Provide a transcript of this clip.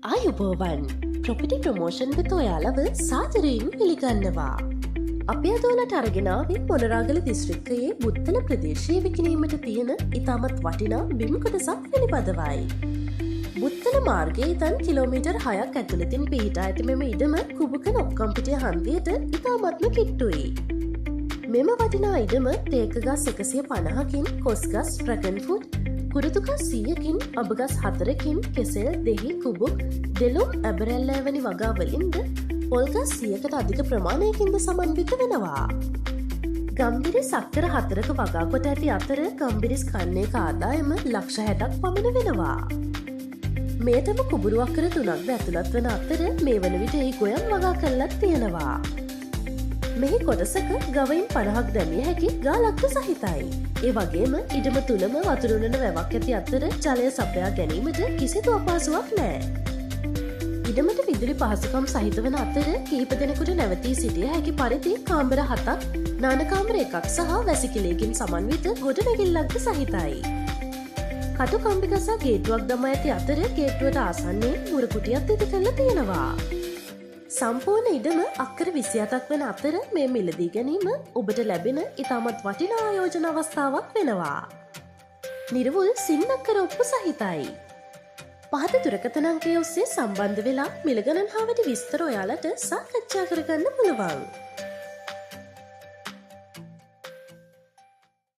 ආයුබෝවන් ප්‍රොපිටි ප්‍රමෝෂන් වෙත ඔයාලව සාදරයෙන් පිළිගන්නවා. අපි අද ඔයාලට අරගෙන ආවේ මොනරාගල දිස්ත්‍රික්කයේ බුත්තල ප්‍රදේශයේ විකිණීමට තියෙන ඉතාමත් වටිනා බිම් කොටසක් පිළිබඳවයි. බුත්තල මාර්ගයේ ඉඳන් කිලෝමීටර් 6ක් ඇතුළතින් පිහිටා ඇති මෙම ඉඩම කුබුක නොක්කම්පිටිය හන්දියට ඉතාමත්ම කිට්ටුයි. මෙම වටිනා ඉඩම තේකගස් 150කින් කොස්ගස් ඩ්‍රැගන් ෆෘට් කුරුතුගස් 100කින් අබගස් 4කින් කෙසෙල් දෙහි කුබුක් දෙලොම් ඇබරැල්ලෑ වැනි වගාවලින්ද පොල්ගස් 100කට අධික ප්‍රමාණයකින්ද සමන්විත වෙනවා. ගම්බිරිස් අක්කර 4ක වගා කොට ඇති අතර ගම්බිරිස් කන්නේක ආදායම ලක්ෂ 60ක් පමණ වෙනවා. මේටම කුබුරු අක්කර 3ක්ද ඇතුළත් වන අතර මේ වන විට ඒ ගොයම් වගා කරලත් තියෙනවා. මෙහි කොටසක ගවයින් 50ක් දැමිය හැකි ගාලක්ද සහිතයි. ඒ වගේම ඉඩම තුළම වතුරුණන වැවක් ඇති අතර ජලය සපයා ගැනීමට කිසිදු අපහසුවක් නෑ. ඉඩමට විදුලි පහසුකම් සහිත වන අතර කීප දෙනෙකුට නැවතී සිටිය හැකි පරිදි කාමර 7ක් නානකාමර 1ක් සහ වැසිකිළියකින් සමන්විත ගොඩනැගිල්ලක්ද සහිතයි. කටු කම්බිගසා ගේට්ටුවක් දමා ඇති අතර ගේට්ටුවට ආසන්නයේ මුරකුටියක් ඉදි කරලා තියෙනවා. සම්පූර්ණ ඉඩම අක්කර 27ක් වන අතර මේ මිලදී ගැනීම ඔබට ලැබෙන ඉතාමත් වටිනා ආයෝජන අවස්ථාවක් වෙනවා. නිර්වුල් සින් අක්කර ඔප්පු සහිතයි. පහත දුරකථන අංකය ඔස්සේ සම්බන්ධ වෙලා මිල ගණන් හා වැඩි විස්තර ඔයාලට සාකච්ඡා කරගන්න පුළුවන්.